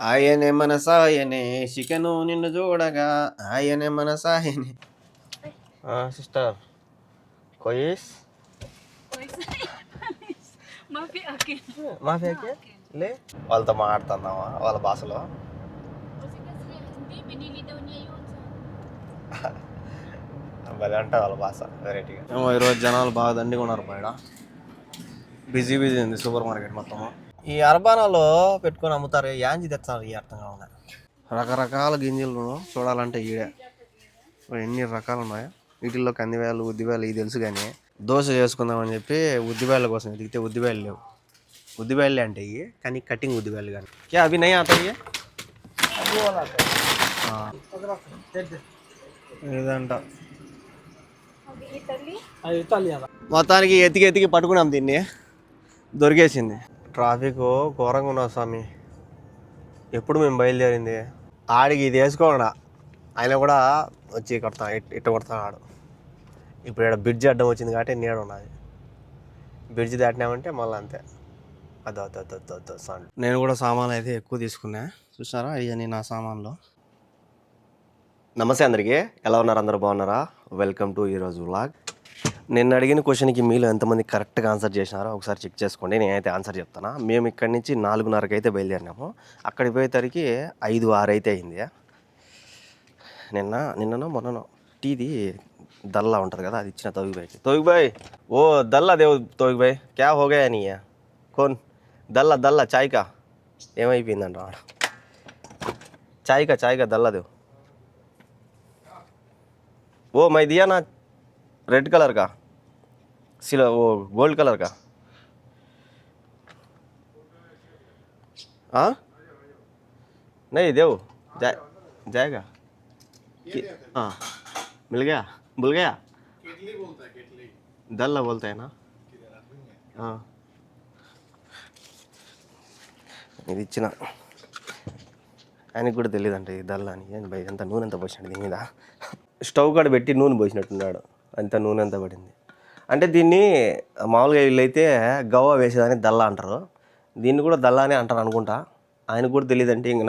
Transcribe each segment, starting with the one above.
ఆయనే మన సాయనే చికెను నిన్ను చూడగా ఆయనే మన సాయనే సిస్టర్ కొయిస్ మాఫియాకి లే వాళ్ళతో మాట్లాడుతున్నావా వాళ్ళ భాషలో భలే అంటారు వాళ్ళ భాష వెరైటీగా. ఈరోజు జనాలు బాగా దండిగా ఉన్నారు బయట. బిజీ ఉంది సూపర్ మార్కెట్ మొత్తము. ఈ అర్బానాలో పెట్టుకొని అమ్ముతారు యాంజి తెచ్చారు ఈ అర్థం కావాలి. రకరకాల గింజలు చూడాలంటే ఈడే ఎన్ని రకాలు ఉన్నాయో. వీటిల్లో కందివేలు ఉద్దివేలు ఇవి తెలుసు, కానీ దోశ చేసుకుందామని చెప్పి ఉద్దివేళ్ళ కోసం ఎదిగితే ఉద్దివేలు లేవు. ఉద్దివేళ్ళే అంటే ఇవి, కానీ కటింగ్ ఉద్దివేలు కానీ క్యా అవి నయ్యి ఆతాయి ఇదంట. మొత్తానికి ఎతికి ఎతికి పట్టుకున్నాం దీన్ని, దొరికేసింది. ట్రాఫిక్ ఘోరంగా ఉన్నావు స్వామి. ఎప్పుడు మేము బయలుదేరింది ఆడికి ఇది వేసుకోకుండా ఆయన కూడా వచ్చి కొడతా ఇట్ట కొడతాడు. ఇప్పుడు ఇక్కడ బ్రిడ్జ్ అడ్డం వచ్చింది కాబట్టి నీడ ఉన్నది. బ్రిడ్జ్ దాటినామంటే మళ్ళీ అంతే. అదో సాంగ్. నేను కూడా సామాన్లు అయితే ఎక్కువ తీసుకున్నా, చూసారా ఇవన్నీ నా సామాన్లు. నమస్తే అందరికీ, ఎలా ఉన్నారు? అందరూ బాగున్నారా? వెల్కమ్ టు ఈరోజు వ్లాగ్. నేను అడిగిన క్వశ్చన్కి మీలో ఎంతమంది కరెక్ట్గా ఆన్సర్ చేసినారో ఒకసారి చెక్ చేసుకోండి. నేనైతే ఆన్సర్ చెప్తాను. మేము ఇక్కడి నుంచి 4:30కి అయితే బయలుదేరినాము. అక్కడికి పోయేసరికి 5-6 అయితే అయింది. నిన్ననో మొన్ననో టీది దల్లా ఉంటుంది కదా, అది ఇచ్చిన తోగిబాయ్ బాయ్. ఓ దల్లా దేవు తోగిబాయ్, క్యా హోగా నీ కోన్ దల్లా చాయ్కా ఏమైపోయిందంట వాడు. చాయ్కా దల్లా దేవు. ఓ మై దియా నా రెడ్ कलर का वो गोल्ड कलर का हाँ नहीं देव जाएगा हाँ मिल गया भूल गया दल्ला बोलता है ना हाँ ఇది ఇచ్చిన ఆయనకు కూడా తెలియదంట ఈ దల్లా అని. ఏంటి భయ్ ఎంత నూనె ఎంత పోసినట్టు దీని మీద. స్టవ్ కాడ పెట్టి నూనె పోసినట్టున్నాడు, అంత నూనె అంతా పడింది. అంటే దీన్ని మామూలుగా వీళ్ళైతే గవ్వ వేసేదని దల్లా అంటారు, దీన్ని కూడా దల్లానే అంటారు అనుకుంటా. ఆయనకు కూడా తెలియదు అంటే ఇంక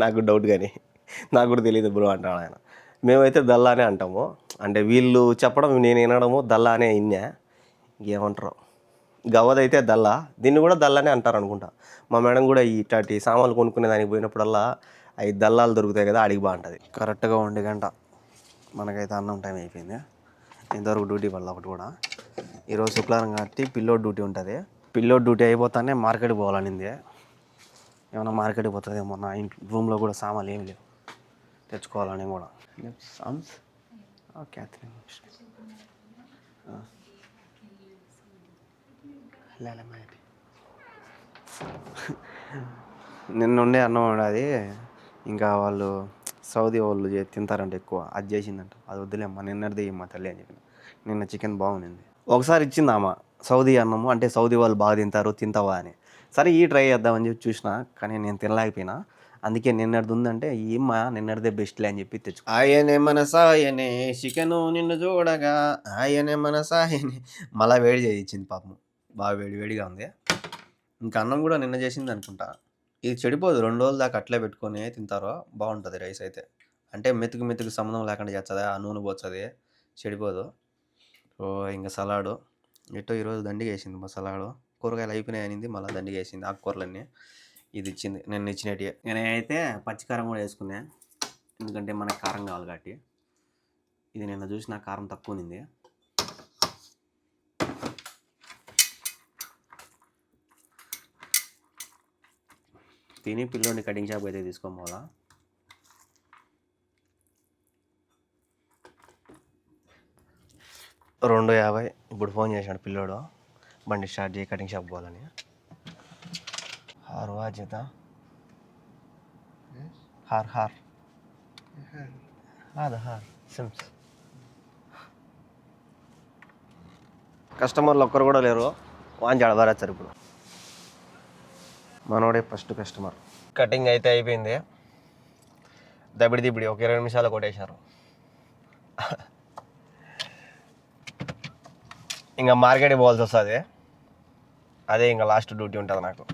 నాకు డౌట్, కానీ నాకు కూడా తెలియదు బ్రో అంటాడు ఆయన. మేమైతే దల్లానే అంటాము. అంటే వీళ్ళు చెప్పడం నేను వినడము దల్లానే ఇన్నా. ఇంకేమంటారు, గవ్వదైతే దల్లా, దీన్ని కూడా దల్లానే అంటారు అనుకుంటా. మా మేడం కూడా ఇట్లాంటి సామాన్లు కొనుక్కునే దానికి పోయినప్పుడల్లా అవి దల్లాలు దొరుకుతాయి కదా, అడిగి బాగుంటుంది. కరెక్ట్గా 1 గంట మనకైతే అన్నం టైం అయిపోయింది. ఇంతవరకు డ్యూటీ వల్ల ఒకటి కూడా. ఈరోజు శుక్రవారం కాబట్టి పిల్లోడ్ డ్యూటీ ఉంటుంది. పిల్లోడ్ డ్యూటీ అయిపోతానే మార్కెట్కి పోవాలనింది. ఏమన్నా మార్కెట్కి పోతుందేమో. నా ఇంట్లో రూమ్లో కూడా సామాన్లు ఏమి లేవు, తెచ్చుకోవాలని కూడా. నిన్న ఉండే అన్నం ఉండేది, ఇంకా వాళ్ళు సౌదీ వాళ్ళు తింటారంటే ఎక్కువ, అది చేసిందంట. అది వద్దులేమ్మా నిన్నటిది మా తల్లి అని చెప్పిన. నిన్న చికెన్ బాగుంది. ఒకసారి ఇచ్చిందామా సౌదీ అన్నము, అంటే సౌదీ వాళ్ళు బాగా తింటావా అని. సరే ఈ ట్రై చేద్దామని చెప్పి చూసిన, కానీ నేను తినలేకపోయినా. అందుకే నిన్నటిది ఉందంటే ఏమ్మా నిన్నటిదే బెస్ట్లే అని చెప్పి తెచ్చు. ఆయనే మన సాయనే చికెను నిన్ను చూడగా ఆయనే మన సాయనే. మళ్ళీ వేడి చేయించింది పాపం, బాగా వేడిగా ఉంది. ఇంకా అన్నం కూడా నిన్న చేసింది అనుకుంటా. ఇది చెడిపోదు, 2 రోజుల దాకా అట్లే పెట్టుకొని తింటారో బాగుంటుంది రైస్ అయితే. అంటే మెతుకు సంబంధం లేకుండా చేస్తుంది, ఆ నూనె పోతుంది, చెడిపోదు. ఓ ఇంకా సలాడు ఎట్టో ఈరోజు దండిగా వేసింది. మా సలాడు కూరగాయలు అయిపోయినాయి అనింది, మళ్ళీ దండిగా వేసింది ఆకుకూరలన్నీ. ఇది ఇచ్చింది నిన్న ఇచ్చినట్టు. నేనైతే పచ్చికారం కూడా వేసుకున్నా, ఎందుకంటే మనకు కారం కావాలి కాబట్టి. ఇది నిన్న చూసి నాకు కారం తక్కువ ఉంది. తిని పిల్లోని కటింగ్ షాప్ అయితే తీసుకోమోలా. $2.50 ఇప్పుడు ఫోన్ చేశాడు పిల్లోడు, బండి స్టార్ట్ చేయి కటింగ్ షాప్ పోవాలని. హార్ వాచేత హార్ సిమ్స్. కస్టమర్లు ఒక్కరు కూడా లేరు, వాంచి అడబారేస్తారు. ఇప్పుడు మనోడే ఫస్ట్ కస్టమర్. కటింగ్ అయితే అయిపోయింది, దబిడి ఒక 20 నిమిషాలు కొట్టేశారు. ఇంకా మార్కెట్కి పోవాల్సి వస్తుంది, అదే ఇంకా లాస్ట్ డ్యూటీ ఉంటుంది నాకు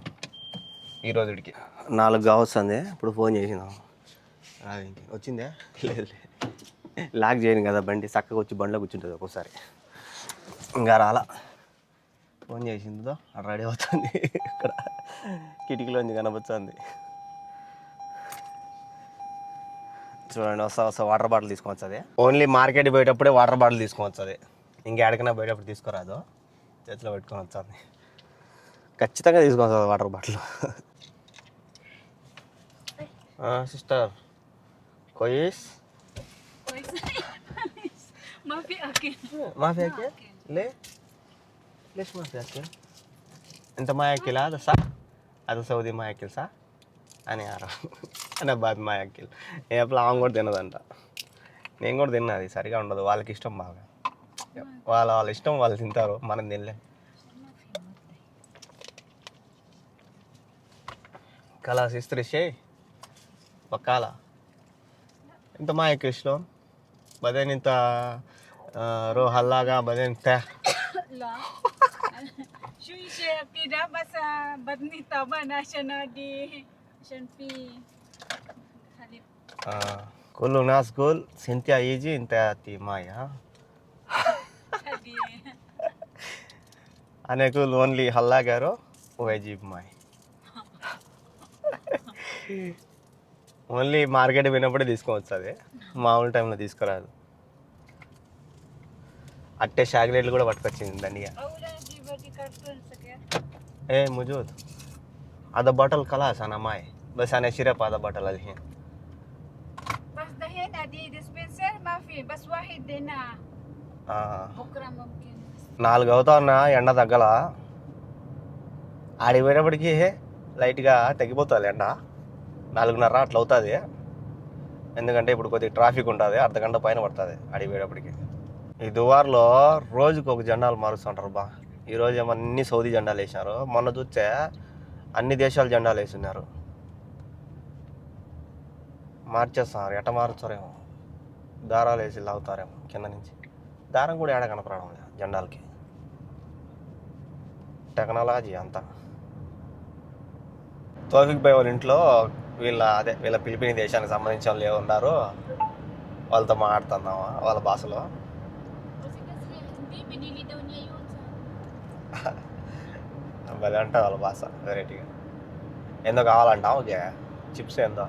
ఈ రోజుడికి. 4 కావస్తుంది. ఇప్పుడు ఫోన్ చేసినాం. వచ్చిందే లేదు, లాక్ చేయను కదా బండి, చక్కగా వచ్చి బండిలో కూర్చుంటుంది ఒక్కోసారి. ఇంకా రాలా. ఫోన్ చేసిందో అక్కడ రెడీ అవుతుంది. ఇక్కడ కిటికీలోంచి కనపడుతుంది. చూడండి, వస్తా వాటర్ బాటిల్ తీసుకొస్తుంది. ఓన్లీ మార్కెట్ పోయేటప్పుడే వాటర్ బాటిల్ తీసుకొస్తుంది. ఇంకెక్కడికైనా పోయేటప్పుడు తీసుకురాదు, చేతిలో పెట్టుకొని వస్తుంది. ఖచ్చితంగా తీసుకొస్తుంది వాటర్ బాటిల్. సిస్టర్ కొయిస్ Mafi akin. Mafi aqui? Lê? Lês mafi aqui. Então mai aqui lá, sa? Ada Saudi mai aqui sa? అని ఆరా అనే బాబు మా అక్కిల్. ఎప్పుడు ఆమె కూడా తినదంట, నేను కూడా తిన్నా. అది సరిగా ఉండదు, వాళ్ళకి ఇష్టం బాగా. వాళ్ళ ఇష్టం వాళ్ళు తింటారు, మనం తినలే. Kalas istri siya Bakala. Ito mga Krishlo. Baden ito ro halaga baden ta. La. Shui siya kida basa badni taba na siya na di siya fi halip. Kulung nas kul Cynthia iji inta ti Maya. Hadi. Ane kul only halaga ro wajib mai. Only market పోయినప్పుడే తీసుకోవచ్చు, అది మామూలు టైంలో తీసుకురాదు. అట్టే చాక్లెట్లు కూడా పట్టుకొచ్చింది దండిగా. ఏ ముజూద్ आधा बॉटल खलास अना माय बस आने सिरप आधा बॉटल अलहीन बस दहेन अदी डिस्पेंसर माफी बस वाहिद देना బుక్రా మమ్కిన్. 4 అవుతా ఉన్నా ఎండ తగ్గల. ఆడికి పోయేటప్పటికి లైట్గా తగ్గిపోతుంది ఎండ. 4:30 అట్లా అవుతుంది. ఎందుకంటే ఇప్పుడు కొద్దిగా ట్రాఫిక్ ఉంటుంది, అర్ధగంట పైన పడుతుంది ఆడికి పోయేటప్పటికి. ఈ దువార్లో రోజుకి ఒక జెండాలు మారుస్తుంటారు బా. ఈరోజు ఏమో అన్ని సౌదీ జెండాలు వేసినారు, మొన్న చూస్తే అన్ని దేశాల జెండాలు వేస్తున్నారు. మార్చేస్తున్నారు, ఎట్ట మార్చారేమో, దారాలు వేసి లాగుతారేమో కింద నుంచి. దారం కూడా ఏడ కనపడడం లేదు జెండాలకి. టెక్నాలజీ అంతా. తోఫిక్ భాయ్ వాళ్ళ ఇంట్లో వీళ్ళ ఫిలిపిన్ దేశానికి సంబంధించిన వాళ్ళు ఏమున్నారు, వాళ్ళతో మాట్లాడుతున్నావా వాళ్ళ భాషలో. భలే అంటే వాళ్ళ భాష వెరైటీగా. ఏందో కావాలంట ఓకే, చిప్స్ ఏందో,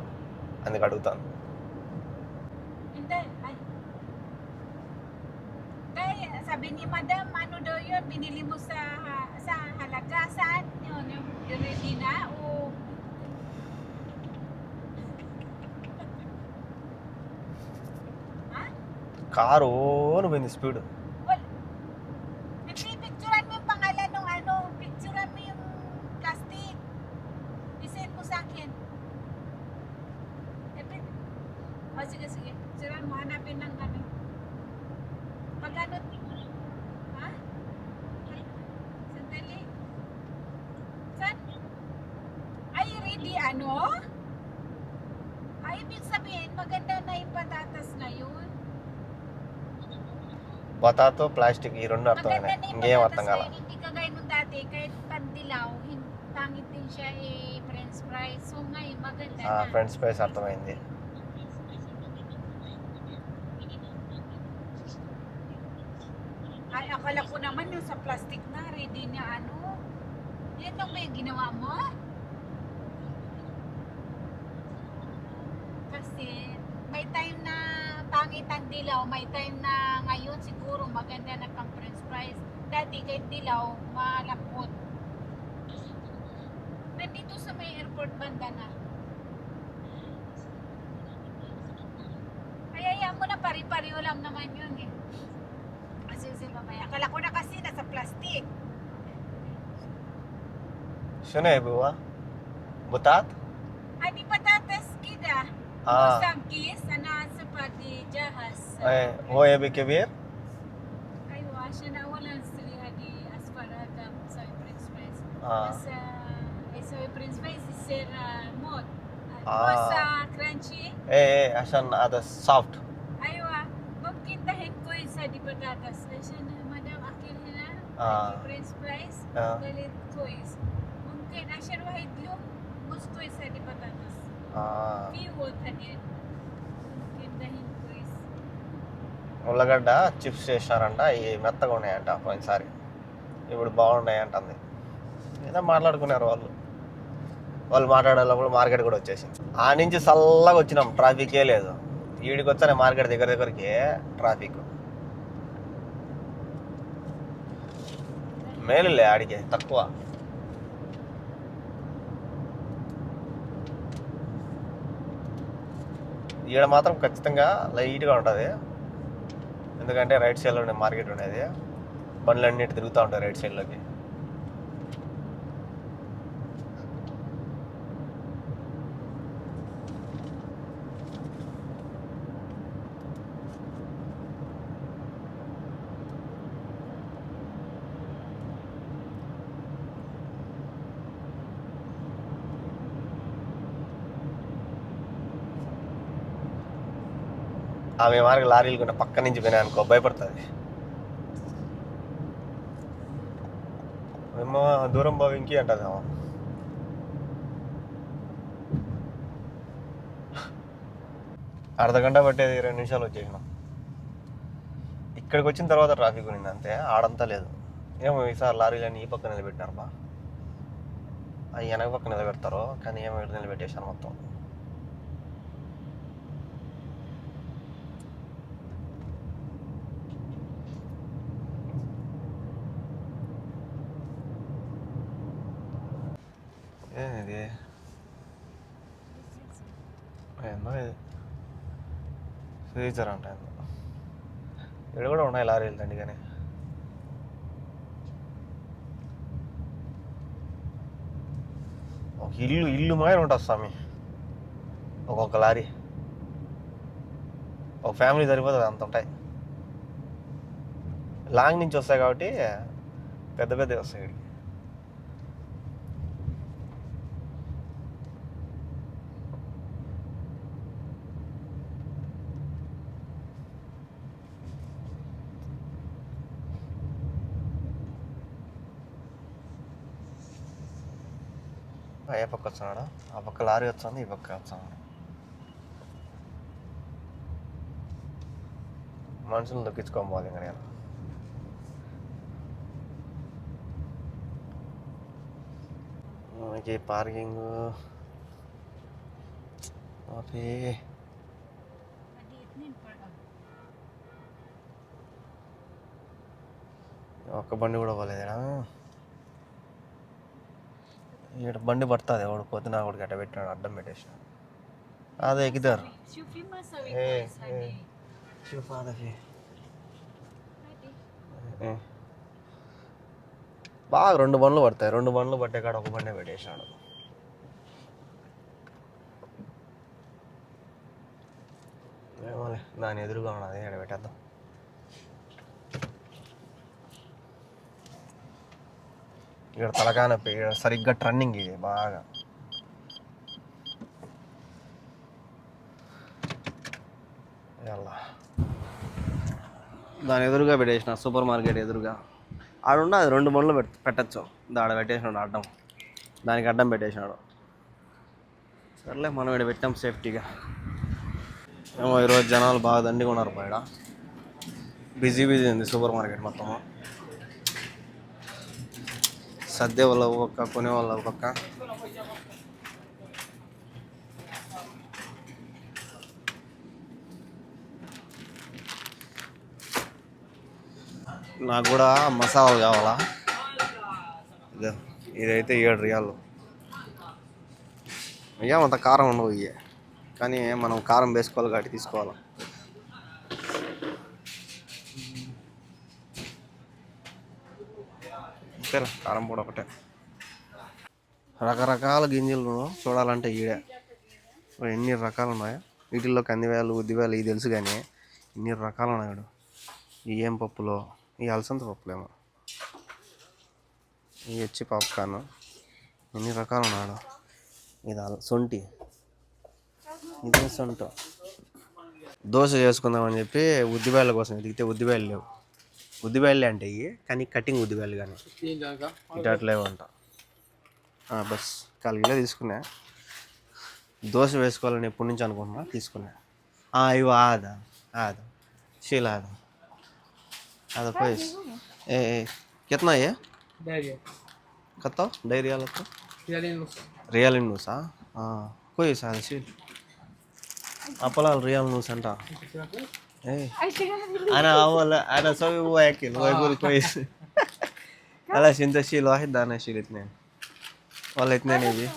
అందుకు అడుగుతాను. Sabi ni Madam, ano daw yun, binili mo sa halaga, saan yun, yung ready na o... Ha? Car పోయింది speed. Picturean mo yung pangalan ng ano, picturean mo yung plastic. I-send mo sa akin. O sige, picturean mo, hanapin ng ano. Pagano? Ha? Sandali. Saan? Ay, ready ano? Ay, ibig sabihin, maganda na yung patatas ngayon. Potato plastic ఈ రెండు అర్థమైనాయి, ఇంకేం అర్థం కాల. Hindi kagaya nung dati, kahit pandilaw, pangit din siya french fries. So ngayon, maganda na. Friends fries అర్థమైంది. Ay, akala ko naman yung sa plastic na, ready na ano. Yan lang ba yung ginawa mo? Kasi, may time na pangit ang dilaw, may time na ngayon siguro maganda na pang french fries. Dati kahit dilaw, malapot. Nandito sa may airport banda na. Kaya mo na pari-pariho lang naman yun eh. Kasi mamaya. Akala ko na kasi nasa plastic. شنو يا بوا؟ بطاط؟ Hindi patatas kida. Musang kis, ana sa pati jahas. هو يبي كبير؟ Aywa, siya na walang sili hadi asparaga sa french fries. Sa sa french fries is sir mod. Sa crunchy. عشان هذا soft. Aywa, mungkin tahin ko yung sa di patatas. Siya na madam akil na french fries. Galit ko is. Mungkin asyan wahid yung gusto essa de batatas. ఆ, E outra de que dahin cois. ఉల్లగడ్డ chips చేసినారంట, అవి మెత్తగా ఉన్నాయంట పోయినసారి, ఇప్పుడు బాగున్నాయి అంటుంది. ఏదో మాట్లాడుకున్నారు వాళ్ళు మాట్లాడేటప్పుడు మార్కెట్ కూడా వచ్చేసింది. ఆ నుంచి చల్లగా వచ్చినాం, ట్రాఫికే లేదు. ఈడికి వచ్చానే మార్కెట్ దగ్గరికి ట్రాఫిక్. మేలులే ఆడికి తక్కువ. ఈడ మాత్రం ఖచ్చితంగా లైట్గా ఉంటుంది, ఎందుకంటే రైట్ సైడ్లో మార్కెట్ ఉండేది, బండ్లు అన్నిటి తిరుగుతూ ఉంటాయి రైట్ సైడ్లోకి. ఆమె మార్గం లారీలు కూడా పక్క నుంచి పోయినా అనుకో భయపడుతుంది. ఏమో దూరం బాగా ఇంకి అంటుంది. అర్ధగంట పట్టేది 2 నిమిషాలు వచ్చేసినాం. ఇక్కడికి వచ్చిన తర్వాత ట్రాఫిక్ ఉంది అంతే, ఆడంతా లేదు. ఏమో ఈసారి లారీలన్నీ ఈ పక్క నిలబెట్టినారు బా, అవి వెనక పక్క నిలబెడతారు, కానీ ఏమో ఇక్కడ నిలబెట్టేశారు మొత్తం. ఇది ఏందో ఇది ఫ్రీజర్ అంట, ఇక్కడ కూడా ఉన్నాయి లారీలు తండి. కానీ ఒక ఇల్లు మాయన ఉంటుంది స్వామి ఒక్కొక్క లారీ, ఒక ఫ్యామిలీ సరిపోతుంది అంత ఉంటాయి. లాంగ్ నుంచి వస్తాయి కాబట్టి పెద్ద పెద్దవి వస్తాయి ఇక్కడికి. ఏ పక్క వస్తున్నాడు, ఆ పక్క లారీ వస్తుంది, ఈ పక్క వస్తున్నాడు. మనుషులను దొక్కించుకోవాలి ఇంకా నేను. మనకి పార్కింగ్ ఒక్క బండి కూడా పోలేదేనా. ఇక్కడ బండి పడుతుంది, ఎవడు పొద్దున ఒకటి గట్ట పెట్టినాడు, అడ్డం పెట్టేసినాడు. అదే ఎగిదారు బాగా 2 బండ్లు పడతాయి, 2 బండ్లు పట్టే కాడ ఒక బండే పెట్టేసినాడు. ఏమోలే, దాని ఎదురుగా ఉన్నది, ఇక్కడ పెట్టేద్దాం. ఇక్కడ తలకాయ నొప్పి, ఇక్కడ సరిగ్గా టర్నింగ్ ఇది బాగా. దాని ఎదురుగా పెట్టేసిన సూపర్ మార్కెట్ ఎదురుగా ఆడుండ, అది 2 బండ్లు పెట్టచ్చు. ఆడ పెట్టేసినాడు అడ్డం, దానికి అడ్డం పెట్టేసినాడు. సర్లే మనం ఇక్కడ పెట్టాం సేఫ్టీగా. ఏమో ఈరోజు జనాలు బాగా దండిగా ఉన్నారు బయట, బిజీ ఉంది సూపర్ మార్కెట్ మొత్తము. సర్దే వాళ్ళ ఒక పక్క, కొనే వాళ్ళ ఒక పక్క. నాకు కూడా మసాలాలు కావాలా. ఇదైతే 7 రియాలు. ఏమంత కారం ఉండవు ఇవి, కానీ మనం కారం వేసుకోవాలి కాబట్టి తీసుకోవాలి. అంతేనా, కారం పొడి ఒకటే. రకరకాల గింజలు చూడాలంటే ఈడే ఎన్ని రకాలు ఉన్నాయో. వీటిల్లో కందివేలు, ఉద్దివేలు ఇవి తెలుసు, కానీ ఇన్ని రకాలు ఉన్నాడు. ఈ ఏం పప్పులో, ఈ అలసంద పప్పులేమో, ఈ వచ్చి పాప్కార్న్, ఎన్ని రకాలు ఉన్నాడు. ఇది సొంటి, ఇదే సొంట. దోశ చేసుకుందామని చెప్పి ఉద్దివేళ్ళ కోసం ఎదిగితే ఉద్దివేళ్ళు లేవు. ఉద్దివేళ్ళే అంటే ఇవి, కానీ కటింగ్ ఉద్దివేళ్ళు కానీ ఇటు అట్లేవు అంట. బస్ 1 కిలో తీసుకున్నా, దోశ వేసుకోవాలని ఎప్పటి నుంచి అనుకుంటున్నా తీసుకున్నా. ఇవి ఆదా ఆదా शील आधा आधा पैस ए कितना ये कत्ता डायरी वाला तो रियल न्यूज़ कोई सा शील आपला रियल न्यूज़ अंटा أنا أول أنا أسوي هو أكل هو يقول كويس خلاص أنت شيل واحد أنا أشيل اثنين ولا اثنين يجي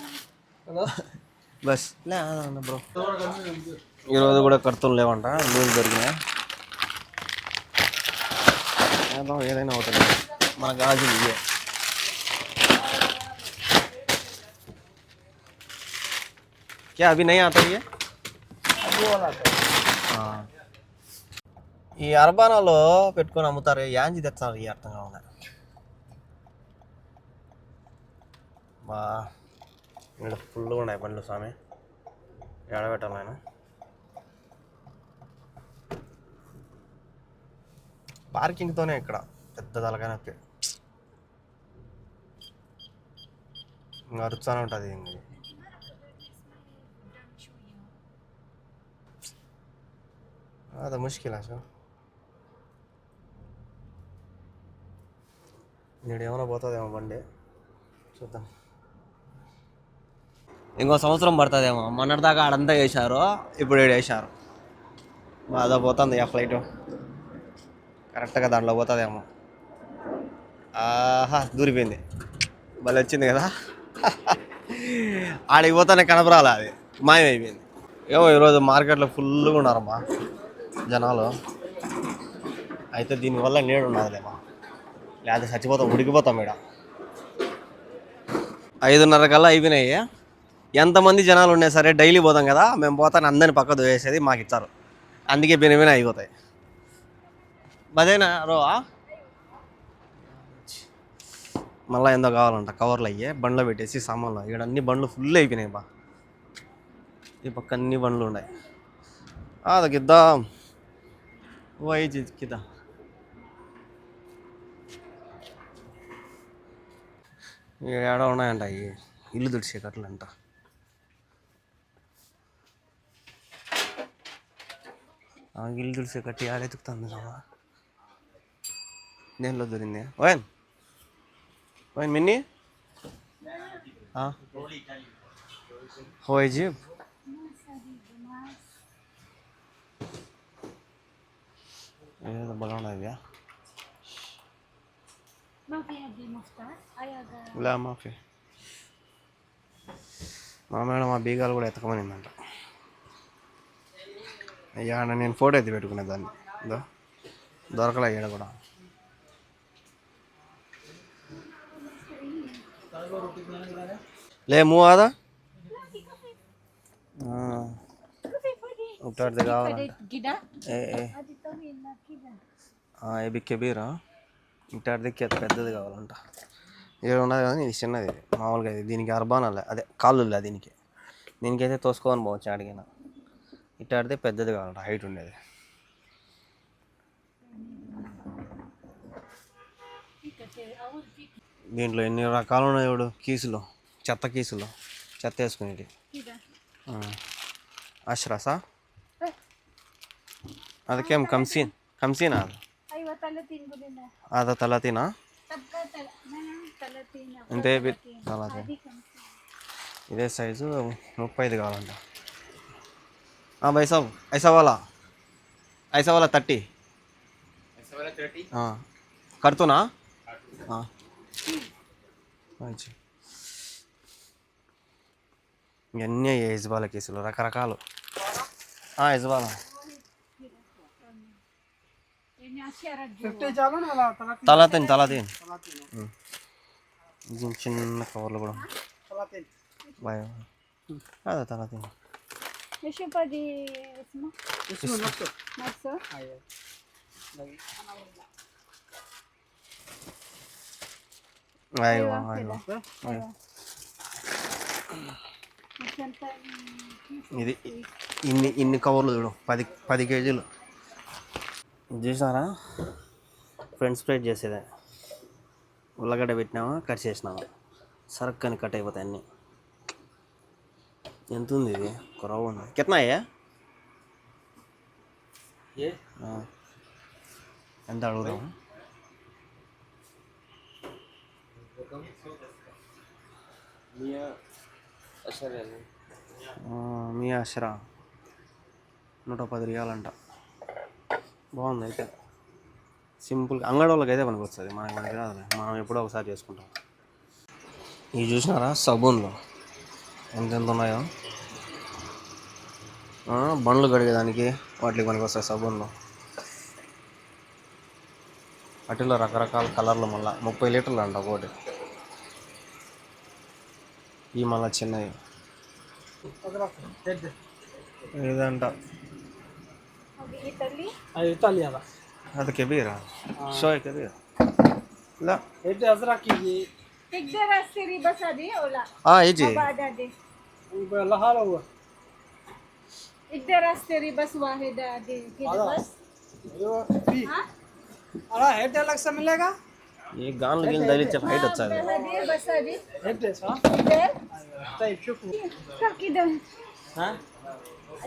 బస్ లే అన్న బ్రో ఈరోజు కూడా కడుతులు లేవంట నీళ్ళు దొరికినాయి ఏదైనా అవుతుంది మనకు కావాల్సింది ఇదే क्या अभी नहीं आता ये ఈ అర్బానాలో పెట్టుకొని అమ్ముతారు యాంజి తెచ్చారు ఈ అర్థం కావాలి బా ఇక్కడ ఫుల్గా ఉన్నాయి బండ్లు స్వామి ఎడబెట్టాలి ఆయన పార్కింగ్తోనే ఇక్కడ పెద్ద తలకాయ నొప్పి ఇంకా అరుచానే ఉంటుంది ఇంక అదే ముష్కిల్ అసలు నేను ఏమైనా పోతుందేమో బండి చూద్దాం ఇంకో సంవత్సరం పడుతుందేమో మొన్నటిదాకా ఆడంతా వేశారు ఇప్పుడు ఇక్కడ వేశారు బాగా పోతుంది ఆ ఫ్లైట్ కరెక్ట్గా దాంట్లో పోతుందేమో దూరిపోయింది భలే వచ్చింది కదా ఆడికి పోతానే కనపరాలి అది మాయమైపోయింది ఏమో ఈరోజు మార్కెట్లో ఫుల్గా ఉన్నారమ్మా జనాలు అయితే దీనివల్ల నీడు ఉన్నదిలేమా లేదా చచ్చిపోతాం ఉడికిపోతాం ఇక్కడ 5:30 కల్లా అయిపోయినాయి ఎంతమంది జనాలు ఉన్నాయి సరే డైలీ పోతాం కదా మేము పోతాను అందరిని పక్క దోసేది మాకు ఇచ్చారు అందుకే బినబిన అయిపోతాయి అదేనా రో మళ్ళీ ఎంతో కావాలంట కవర్లు అయ్యే బండ్లో పెట్టేసి సామాన్లు ఇక్కడ అన్ని బండ్లు ఫుల్ అయిపోయినాయి బా ఈ పక్క అన్ని బండ్లు ఉన్నాయి అదకిద్దా కిదా ఏడ ఉన్నాయంట ఈ ఇల్లు తుడిచే కట్టలు అంట ఇల్లు తుడిచే కట్టి ఆడెతుకుతుంది కదా దేనిలో దొరింది ఓయన్ ఓయన్ మిన్నీ హోయ్ జీప్ ఏదో బాగున్నది లే మాఫీ మా మేడం మా బీగాలు కూడా ఎత్తకమనిందంట అయ్యా నేను ఫోటో ఎత్తి పెట్టుకునే దాన్ని దొరకలే అయ్యాడు కూడా లే మూవ్ ఆదా ఒకటి కావాలంట ఏ బిక్కెబీరా ఇంటాడిది పెద్దది కావాలంట ఇక్కడ ఉన్నది కదా ఇది చిన్నది మామూలుగా ఇది దీనికి అర్బానాలే అదే కాళ్ళు దీనికి దీనికైతే తోసుకోని పోవచ్చు అడిగిన ఇటాడితే పెద్దది కావాలంట హైట్ ఉండేది దీంట్లో ఎన్ని రకాలు ఉన్నాయి చూడు కీసులు చెత్త కీసులు చెత్త వేసుకునేది అష్రాసా ಅದಕ್ಕೆ ಕಮ್ಸೀನಾ ಅದು ತಲತೀನಾ ఇంతే తలతీ ఇదే సైజు 35 కావాలంట भाई साहब ऐसा वाला 30 कर तो ना हाँ ఇవన్నీ యజబాల కేసులు రకరకాలు యజబాల తలతీన్ చిన్న కవర్లు కూడా బాయ్ అదే తలతీన్ ఇది ఇన్ని కవర్లు చూడు 10 కేజీలు చూసారా ఫ్రెండ్స్ ఫ్రైడ్ చేసేదే ఉల్లగడ్డ పెట్టినామా కట్ చేసినామా సరక్కని కట్ అయిపోతాయి అన్నీ ఎంత ఉంది ఇది కొరవ ఉంది కిतना है ये ఎంత అడుగుదాం मियाँ अशर है మీ అషరా 110 రియాలంట బాగుంది అయితే సింపుల్ అంగడి వాళ్ళకి అయితే మనకు వస్తుంది మనకి రాదులే మనం ఎప్పుడో ఒకసారి చేసుకుంటాం ఇవి చూసినారా సబూన్లు ఎంతెంత ఉన్నాయో బండ్లు కడిగేదానికి వాటికి మనకు వస్తాయి సబూన్లు వాటిలో రకరకాల కలర్లు మళ్ళీ 30 లీటర్లు అంట ఒకటి ఈ మళ్ళీ చిన్నవి ఇదంట Italy. इटालिया అది కెబీరా షో కెబీరా లా ये अजरक की تقدر اشتري بس هذه ولا يجي بعد هذه لحاله هو اقدر اشتري بس واحدة هذه كده بس ايوه في ها अरे हेड अलग से मिलेगा ఈ గాన్లు గిన్లు తగిలిచ్చే హైట్ వచ్చాది هذه بس هذه हेड हाँ كده طيب شوفوا كده ها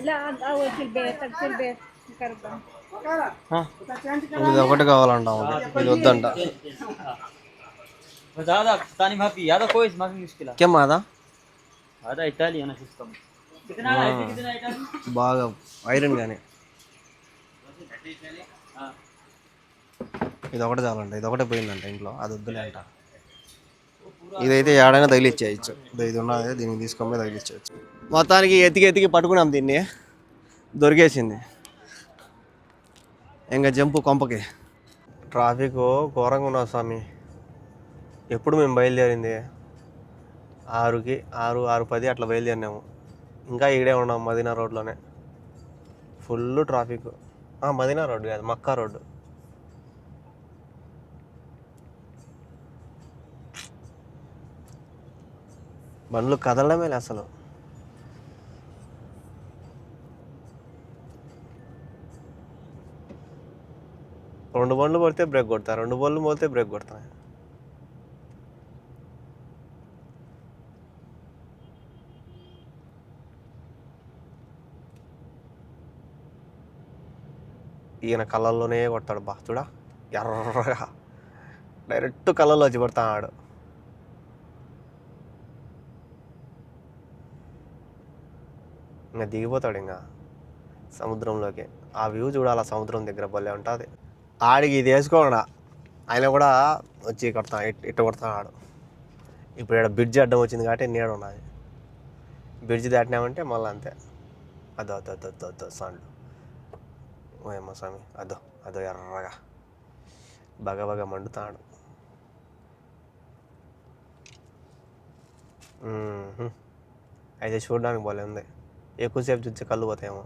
لا اول في البيت في البيت كربان ఇది ఒకటి కావాలంట ఇది వద్దంట هذا ثاني ما في هذا كويس ما في مشكله కేమ్ అదా هذا ايطالي انا सिस्टम कितना है कितना इटाली బాగా ఐరన్ కానీ हां ఇది ఒకటి చాలంట ఇది ఒకటే పోయిందంట ఇంట్లో అది వద్దులే అంట ఇదైతే ఏడైనా తగిలిచ్చేయచ్చు ఇది ఉన్నది దీనికి తీసుకొని తగిలిచ్చేయచ్చు మొత్తానికి ఎతికి ఎతికి పట్టుకున్నాం దీన్ని దొరికేసింది ఇంకా జంపు కొంపకి ట్రాఫిక్ ఘోరంగా ఉన్నాం స్వామి ఎప్పుడు మేము బయలుదేరింది 6కి 6:10 అట్లా బయలుదేరినాము ఇంకా ఈడే ఉన్నాం మదీనా రోడ్లోనే ఫుల్ ట్రాఫిక్ మదీనా రోడ్డు కాదు మక్కా రోడ్డు బండ్లు కదలడమే అసలు రెండు బండ్లు పడితే బ్రేక్ కొడతా రెండు బండ్లు పోతే బ్రేక్ కొడతా ఈయన కళ్ళల్లోనే కొడతాడు బా చూడా ఎర్రగా డైరెక్ట్ కళ్ళల్లో వచ్చి పడతాడు ఇంకా దిగిపోతాడు ఇంకా సముద్రంలోకి ఆ వ్యూ చూడాలి సముద్రం దగ్గర భలే ఉంటుంది ఆడికి ఇది వేసుకోకుండా ఆయన కూడా వచ్చి కొడతా ఇట్ట కొడతాడు ఇప్పుడు ఇక్కడ బ్రిడ్జ్ అడ్డం వచ్చింది కాబట్టి నీడ ఉన్నది బ్రిడ్జ్ దాటినామంటే మళ్ళీ అంతే అదో అదో అదో అదో అదో సాండ్లు ఓయమ్మ స్వామి అదో అదో ఎర్రగా బగ మండుతాడు అయితే చూడడానికి భలే ఉంది ఎక్కువసేపు చూస్తే కళ్ళు పోతాయేమో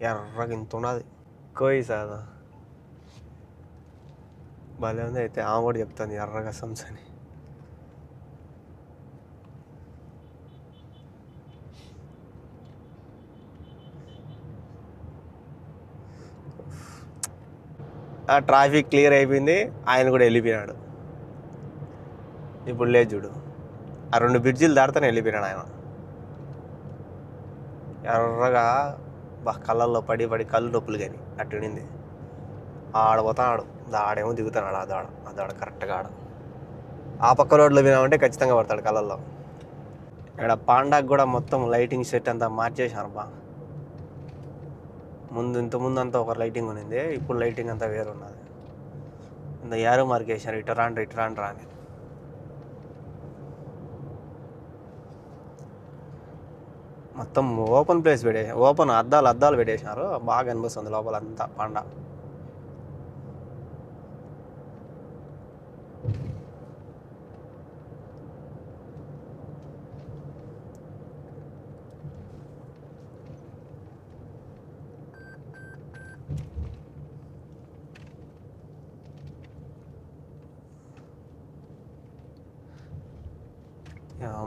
ఎర్రగా ఇంత ఉన్నది కోయి సాదా భలే ఉంది అయితే ఆమె కూడా చెప్తాను ఎర్రగా సంసని ఆ ట్రాఫిక్ క్లియర్ అయిపోయింది ఆయన కూడా వెళ్ళిపోయినాడు ఇప్పుడు లేదు చూడు ఆ 2 బ్రిడ్జిలు దాటుతానే వెళ్ళిపోయినాడు ఆయన ఎర్రగా కళ్ళల్లో పడి కళ్ళు నొప్పులు కానీ అట్టుండింది ఆడపోతాడు ఆడేమో దిగుతున్నాడు అదాడ కరెక్ట్గా ఆ పక్క రోడ్లో వినామంటే ఖచ్చితంగా పడతాడు కళ్ళల్లో ఇక్కడ పాండాకి కూడా మొత్తం లైటింగ్ సెట్ అంతా మార్చేసాను బా ఇంతకుముందు అంతా ఒక లైటింగ్ ఉన్నింది ఇప్పుడు లైటింగ్ అంతా వేరు ఉన్నది ఇంత యారో మార్కేసారు ఇటు రాండ్రా అని మొత్తం ఓపెన్ ప్లేస్ ఓపెన్ అద్దాలు పెట్టేసినారు బాగా అనిపిస్తుంది లోపల అంతా పాండా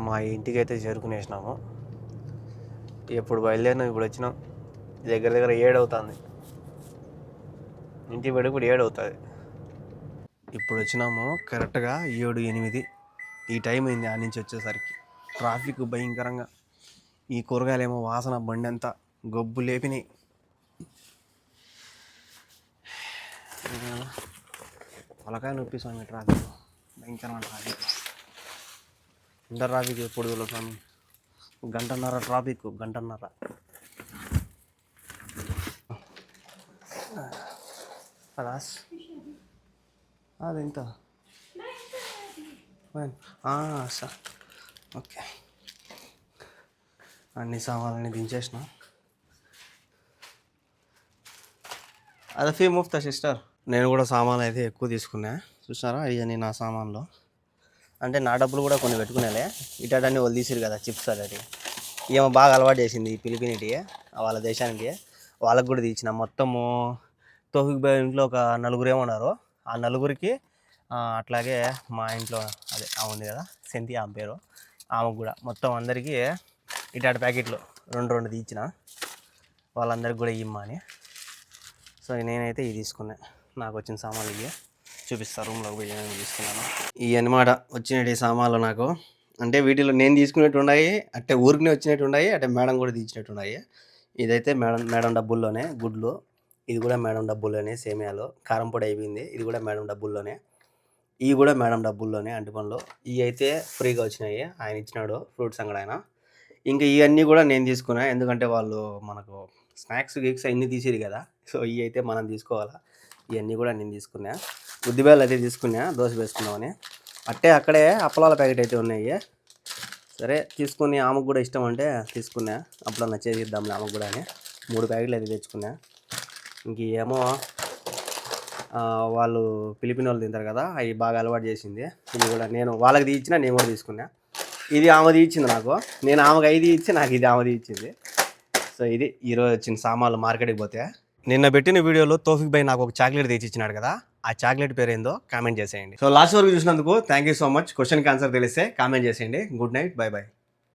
మా ఇంటికి అయితే చేరుకునేసినాము ఎప్పుడు బయలుదేరినాం ఇప్పుడు వచ్చినాం దగ్గర 7 అవుతుంది ఇంటికి పడి కూడా 7 అవుతుంది ఇప్పుడు వచ్చినాము కరెక్ట్గా 7-8 ఈ టైం అయింది ఆ నుంచి వచ్చేసరికి ట్రాఫిక్ భయంకరంగా ఈ కూరగాయలేమో వాసన బండి అంతా గొబ్బు లేపినాయి. పొలకాయ నొప్పి స్వామి ట్రాఫిక్ భయంకరమైన ట్రాఫిక్. ఇంత ట్రాఫిక్ ఎప్పుడు చూడలేదు స్వామి. గంటన్నర ట్రాఫిక్, గంటన్నర. خلاص هذا انتهى وين صح ఓకే. అన్ని సామాన్లని దించేసిన. అది ఫీ ముఫ్తా సిస్టర్. నేను కూడా సామాన్లు అయితే ఎక్కువ తీసుకున్నా. చూసారా ఇవన్నీ నా సామాన్లు. అంటే నా డబ్బులు కూడా కొన్ని పెట్టుకునేలే. ఇటాటన్నీ వాళ్ళు తీసిరు కదా చిప్స్ అది. ఏమో బాగా అలవాటు చేసింది ఈ పిలిపినిటి వాళ్ళ దేశానికి. వాళ్ళకు కూడా తీసిన. మొత్తము తోఫిక్ భాయ్ ఇంట్లో ఒక 4 ఉన్నారు. ఆ 4కి అట్లాగే మా ఇంట్లో అదే ఉంది కదా సెంతి ఆమె పేరు, ఆమెకు కూడా మొత్తం అందరికీ ఇటాటి ప్యాకెట్లు 2 తీయించిన. వాళ్ళందరికీ కూడా ఇమ్మా అని. సో నేనైతే ఇవి తీసుకున్నా. నాకు వచ్చిన సామాన్లు ఇవి చూపిస్తా. రూమ్లోకి పోయి నేను తీసుకున్నాను. ఇవి అన్నమాట వచ్చినవి సామాన్లు నాకు. అంటే వీటిలో నేను తీసుకునేట్టు ఉన్నాయి, అంటే ఊరికి వచ్చినట్టు ఉన్నాయి, అంటే మేడం కూడా తీసినట్టు ఉన్నాయి. ఇదైతే మేడం డబ్బుల్లోనే గుడ్లు. ఇది కూడా మేడం డబ్బుల్లోనే సేమియాలు. కారం పొడి అయిపోయింది. ఇది కూడా మేడం డబ్బుల్లోనే. ఇవి కూడా మేడం డబ్బుల్లోనే అంటిపండ్లు. ఇవి అయితే ఫ్రీగా వచ్చినాయి, ఆయన ఇచ్చినాడు ఫ్రూట్స్ అంగడి ఆయన. ఇంకా ఇవన్నీ కూడా నేను తీసుకున్నా. ఎందుకంటే వాళ్ళు మనకు స్నాక్స్ గీక్స్ అన్నీ తీసిరు కదా. సో ఇవి అయితే మనం తీసుకోవాలా. ఇవన్నీ కూడా నేను తీసుకున్నా. ఉద్దిబేలు అయితే తీసుకున్నా దోశ వేసుకున్నామని. అక్కడే అప్పలాల ప్యాకెట్ అయితే ఉన్నాయి. సరే తీసుకుని ఆమెకు కూడా ఇష్టం అంటే తీసుకున్నా. అప్పుడు నచ్చేది ఇద్దాంలే ఆమెకు కూడా అని 3 ప్యాకెట్లు అయితే తెచ్చుకున్నా. ఇంక ఏమో వాళ్ళు ఫిలిపిన్ వాళ్ళు తింటారు కదా, అవి బాగా అలవాటు చేసింది. ఇది కూడా నేను వాళ్ళకి తీయించిన, నేను కూడా తీసుకున్నా. ఇది ఆమె తీయించింది నాకు. నేను ఆమెకు 5 ఇచ్చి నాకు ఇది ఆమె తీయించింది. సో ఇది ఈరోజు వచ్చిన సామాన్లు మార్కెట్కి పోతే. నిన్న పెట్టిన వీడియోలో తోఫిక్ భాయ్ నాకు ఒక చాక్లెట్ తెచ్చిచ్చినాడు కదా, ఆ చాక్లెట్ పేరు ఏందో కామెంట్ చేసేయండి. సో లాస్ట్ వరకు చూసినందుకు థ్యాంక్ యూ సో మచ్. క్వశ్చన్కి ఆన్సర్ తెలిస్తే కామెంట్ చేసేయండి. Good night, by by.